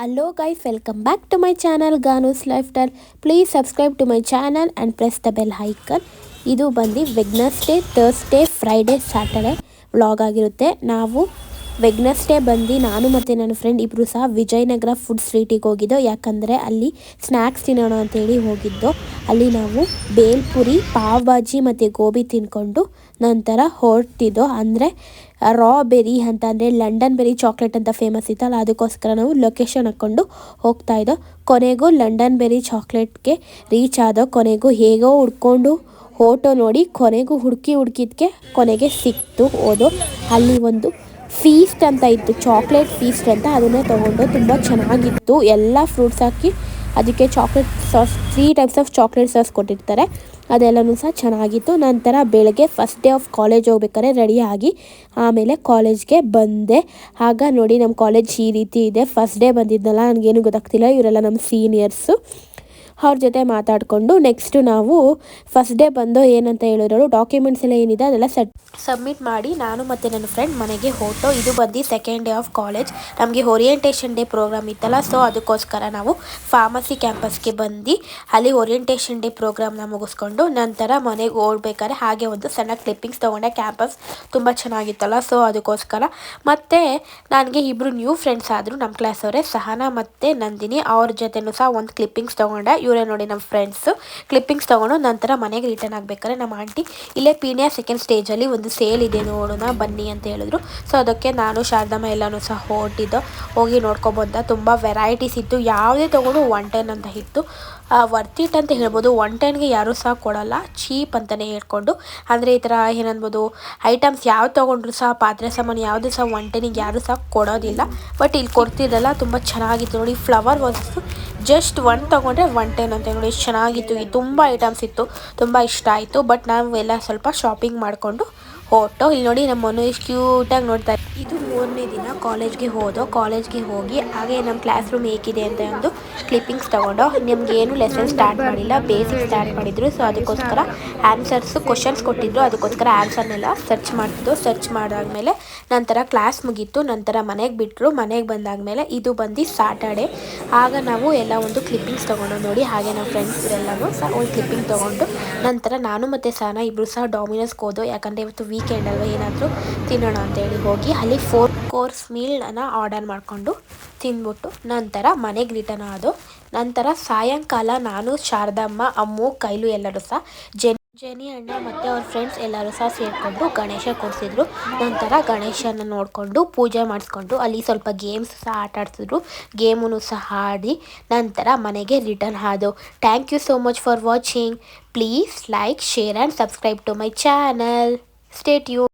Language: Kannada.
Hello guys, welcome back to my channel Ganu's Lifestyle. Please subscribe to my channel and press the bell icon. ಇದು ಬಂದು Wednesday, Thursday, Friday, Saturday vlog ಆಗಿರುತ್ತೆ. ನಾವು ವೆಡ್ನೆಸ್ಡೇ ಬಂದು ನಾನು ಮತ್ತು ನನ್ನ ಫ್ರೆಂಡ್ ಇಬ್ಬರು ಸಹ ವಿಜಯನಗರ ಫುಡ್ ಸ್ಟ್ರೀಟಿಗೆ ಹೋಗಿದ್ದೋ. ಯಾಕಂದರೆ ಅಲ್ಲಿ ಸ್ನ್ಯಾಕ್ಸ್ ತಿನ್ನೋಣ ಅಂತೇಳಿ ಹೋಗಿದ್ದೋ. ಅಲ್ಲಿ ನಾವು ಬೇಲ್ಪುರಿ, ಪಾವ್ ಭಾಜಿ ಮತ್ತು ಗೋಬಿ ತಿನ್ಕೊಂಡು ನಂತರ ಹೊರಟಿದ್ದೋ. ಅಂದರೆ ರಾ ಬೆರಿ ಅಂತ, ಅಂದರೆ ಲಂಡನ್ ಬೆರಿ ಚಾಕ್ಲೇಟ್ ಅಂತ ಫೇಮಸ್ ಇತ್ತಲ್ಲ, ಅದಕ್ಕೋಸ್ಕರ ನಾವು ಲೊಕೇಶನ್ ಹಾಕ್ಕೊಂಡು ಹೋಗ್ತಾಯಿದ್ದೋ. ಕೊನೆಗೂ ಲಂಡನ್ ಬೆರಿ ಚಾಕ್ಲೇಟ್ಗೆ ರೀಚ್ ಆದೋ. ಕೊನೆಗೂ ಹೇಗೋ ಹುಡ್ಕೊಂಡು ಫೋಟೋ ನೋಡಿ ಕೊನೆಗೂ ಹುಡುಕಿದ್ಕೆ ಕೊನೆಗೆ ಸಿಕ್ತು. ಹೋದೋ ಅಲ್ಲಿ ಒಂದು ಫೀಸ್ಟ್ ಅಂತ ಇತ್ತು, ಚಾಕ್ಲೇಟ್ ಫೀಸ್ಟ್ ಅಂತ, ಅದನ್ನು ತೊಗೊಂಡು ತುಂಬ ಚೆನ್ನಾಗಿತ್ತು. ಎಲ್ಲ ಫ್ರೂಟ್ಸ್ ಹಾಕಿ ಅದಕ್ಕೆ chocolate sauce, 3 types of chocolate sauce ಕೊಟ್ಟಿರ್ತಾರೆ, ಅದೆಲ್ಲನೂ ಸಹ ಚೆನ್ನಾಗಿತ್ತು. ನಂತರ ಬೆಳಗ್ಗೆ ಫಸ್ಟ್ ಡೇ ಆಫ್ ಕಾಲೇಜ್ ಹೋಗ್ಬೇಕಾದ್ರೆ ರೆಡಿಯಾಗಿ ಆಮೇಲೆ ಕಾಲೇಜ್ಗೆ ಬಂದೆ. ಆಗ ನೋಡಿ ನಮ್ಮ ಕಾಲೇಜ್ ಈ ರೀತಿ ಇದೆ. ಫಸ್ಟ್ ಡೇ ಬಂದಿದ್ದಲ್ಲ, ನನಗೇನು ಗೊತ್ತಾಗ್ತಿಲ್ಲ. ಇವರೆಲ್ಲ ನಮ್ಮ ಸೀನಿಯರ್ಸು. ಅವ್ರ ಜೊತೆ ಮಾತಾಡಿಕೊಂಡು ನೆಕ್ಸ್ಟು ನಾವು ಫಸ್ಟ್ ಡೇ ಬಂದು ಏನಂತ ಹೇಳಿದ್ರು, ಡಾಕ್ಯುಮೆಂಟ್ಸ್ ಎಲ್ಲ ಏನಿದೆ ಅದೆಲ್ಲ ಸಬ್ಮಿಟ್ ಮಾಡಿ ನಾನು ಮತ್ತು ನನ್ನ ಫ್ರೆಂಡ್ ಮನೆಗೆ ಹೊರಟು. ಇದು ಬಂದು ಸೆಕೆಂಡ್ ಡೇ ಆಫ್ ಕಾಲೇಜ್. ನಮಗೆ ಓರಿಯೆಂಟೇಷನ್ ಡೇ ಪ್ರೋಗ್ರಾಮ್ ಇತ್ತಲ್ಲ, ಸೊ ಅದಕ್ಕೋಸ್ಕರ ನಾವು ಫಾರ್ಮಸಿ ಕ್ಯಾಂಪಸ್ಗೆ ಬಂದು ಅಲ್ಲಿ ಓರಿಯೆಂಟೇಷನ್ ಡೇ ಪ್ರೋಗ್ರಾಮ್ನ ಮುಗಿಸ್ಕೊಂಡು ನಂತರ ಮನೆಗೆ ಓಡಬೇಕಾದ್ರೆ ಹಾಗೆ ಒಂದು ಸಣ್ಣ ಕ್ಲಿಪ್ಪಿಂಗ್ಸ್ ತೊಗೊಂಡೆ. ಕ್ಯಾಂಪಸ್ ತುಂಬ ಚೆನ್ನಾಗಿತ್ತಲ್ಲ, ಸೊ ಅದಕ್ಕೋಸ್ಕರ. ಮತ್ತು ನನಗೆ ಇಬ್ಬರು ನ್ಯೂ ಫ್ರೆಂಡ್ಸ್ ಆದರು, ನಮ್ಮ ಕ್ಲಾಸವರೇ, ಸಹನಾ ಮತ್ತು ನಂದಿನಿ. ಅವ್ರ ಜೊತೆನೂ ಸಹ ಒಂದು ಕ್ಲಿಪ್ಪಿಂಗ್ಸ್ ತೊಗೊಂಡೆ. ಇವರೇ ನೋಡಿ ನಮ್ಮ ಫ್ರೆಂಡ್ಸು. ಕ್ಲಿಪ್ಪಿಂಗ್ಸ್ ತೊಗೊಂಡು ನಂತರ ಮನೆಗೆ ರಿಟರ್ನ್ ಆಗಬೇಕಾದ್ರೆ ನಮ್ಮ ಆಂಟಿ ಇಲ್ಲೇ ಪೀಣ್ಯ ಸೆಕೆಂಡ್ ಸ್ಟೇಜಲ್ಲಿ ಒಂದು ಸೇಲ್ ಇದೆ ನೋಡೋಣ ಬನ್ನಿ ಅಂತ ಹೇಳಿದ್ರು. ಸೊ ಅದಕ್ಕೆ ನಾನು ಶಾರದಮ್ಮ ಎಲ್ಲನೂ ಸಹ ಹೊರಟಿದ್ದೋ. ಹೋಗಿ ನೋಡ್ಕೊಬಂದ. ತುಂಬ ವೆರೈಟೀಸ್ ಇತ್ತು, ಯಾವುದೇ ತೊಗೊಂಡು 110 ಅಂತ ಇತ್ತು. ವರ್ತ್ ಇಟ್ ಅಂತ ಹೇಳ್ಬೋದು. 110ಗೆ ಯಾರೂ ಸಹ ಕೊಡೋಲ್ಲ, ಚೀಪ್ ಅಂತಲೇ ಹೇಳ್ಕೊಂಡು. ಅಂದರೆ ಈ ಥರ ಏನನ್ಬೋದು, ಐಟಮ್ಸ್ ಯಾವ್ದು ತೊಗೊಂಡ್ರು ಸಹ, ಪಾತ್ರೆ ಸಾಮಾನು ಯಾವುದು ಸಹ 110ಗೆ ಯಾರೂ ಸಹ ಕೊಡೋದಿಲ್ಲ. ಬಟ್ ಇಲ್ಲಿ ಕೊಡ್ತಿದ್ದಲ್ಲ, ತುಂಬ ಚೆನ್ನಾಗಿತ್ತು ನೋಡಿ. ಫ್ಲವರ್ ವಸ್ತು ಜಸ್ಟ್ 1 ತೊಗೊಂಡ್ರೆ 110 ಅಂತ ನೋಡಿ, ಎಷ್ಟು ಚೆನ್ನಾಗಿತ್ತು. ತುಂಬ ಐಟಮ್ಸ್ ಇತ್ತು, ತುಂಬ ಇಷ್ಟ ಆಯಿತು. ಬಟ್ ನಾವು ಎಲ್ಲ ಸ್ವಲ್ಪ ಶಾಪಿಂಗ್ ಮಾಡಿಕೊಂಡು ಹೊರಟು. ಇಲ್ಲಿ ನೋಡಿ ನಮ್ಮ ಮನು ಎಷ್ಟು ಕ್ಯೂಟಾಗಿ ನೋಡ್ತಾ. ಇದು 3ನೇ ದಿನ ಕಾಲೇಜ್ಗೆ ಕಾಲೇಜ್ಗೆ ಹೋಗಿ ಹಾಗೆ ನಮ್ಮ ಕ್ಲಾಸ್ ರೂಮ್ ಹೇಗಿದೆ ಅಂತ ಒಂದು ಕ್ಲಿಪ್ಪಿಂಗ್ಸ್ ತೊಗೊಂಡು. ನಮಗೇನು ಲೆಸನ್ ಸ್ಟಾರ್ಟ್ ಮಾಡಿಲ್ಲ, ಬೇಸಿಕ್ ಸ್ಟಾರ್ಟ್ ಮಾಡಿದ್ರು. ಸೊ ಅದಕ್ಕೋಸ್ಕರ ಆನ್ಸರ್ಸು ಕ್ವಶನ್ಸ್ ಕೊಟ್ಟಿದ್ರು, ಅದಕ್ಕೋಸ್ಕರ ಆನ್ಸರ್ನೆಲ್ಲ ಸರ್ಚ್ ಮಾಡ್ತಿದ್ದು. ಸರ್ಚ್ ಮಾಡಾದ್ಮೇಲೆ ನಂತರ ಕ್ಲಾಸ್ ಮುಗೀತು. ನಂತರ ಮನೆಗೆ ಬಿಟ್ಟರು. ಮನೆಗೆ ಬಂದಾದಮೇಲೆ ಇದು ಬಂದು ಸ್ಯಾಟರ್ಡೇ. ಆಗ ನಾವು ಎಲ್ಲ ಒಂದು ಕ್ಲಿಪ್ಪಿಂಗ್ಸ್ ತೊಗೊಂಡು ನೋಡಿ. ಹಾಗೆ ನಮ್ಮ ಫ್ರೆಂಡ್ಸ್ ಎಲ್ಲನೂ ಸಹ ಒಂದು ಕ್ಲಿಪ್ಪಿಂಗ್ ತೊಗೊಂಡು ನಂತರ ನಾನು ಮತ್ತು ಸಹನಾ ಇಬ್ಬರು ಸಹ ಡಾಮಿನೋಸ್ಗೆ ಹೋದೋ. ಯಾಕಂದರೆ ಇವತ್ತು ವೀಕೆಂಡ್ ಅಲ್ವಾ, ಏನಾದರೂ ತಿನ್ನೋಣ ಅಂತೇಳಿ ಹೋಗಿ ಅಲ್ಲಿ 4 ಕೋರ್ಸ್ ಮೀಲನ್ನು ಆರ್ಡರ್ ಮಾಡಿಕೊಂಡು ತಿಂದ್ಬಿಟ್ಟು ನಂತರ ಮನೆಗೆ ರಿಟರ್ನ್ ಆದೋ. ನಂತರ ಸಾಯಂಕಾಲ ನಾನು, ಶಾರದಮ್ಮ, ಅಮ್ಮು, ಕೈಲು ಎಲ್ಲರೂ ಸಹ ಜೆನಿ ಅಣ್ಣ ಮತ್ತು ಅವ್ರ ಫ್ರೆಂಡ್ಸ್ ಎಲ್ಲರೂ ಸಹ ಸೇರಿಕೊಂಡು ಗಣೇಶ ಕೂರಿಸಿದ್ರು. ನಂತರ ಗಣೇಶನ ನೋಡಿಕೊಂಡು ಪೂಜೆ ಮಾಡಿಸ್ಕೊಂಡು ಅಲ್ಲಿ ಸ್ವಲ್ಪ ಗೇಮ್ಸ್ ಸಹ ಆಟ ಆಡ್ಸಿದ್ರು. ಗೇಮನ್ನು ಸಹ ಆಡಿ ನಂತರ ಮನೆಗೆ ರಿಟರ್ನ್ ಆದೋ. Thank you so much for watching. Please like, share and subscribe to my channel. Stay tuned.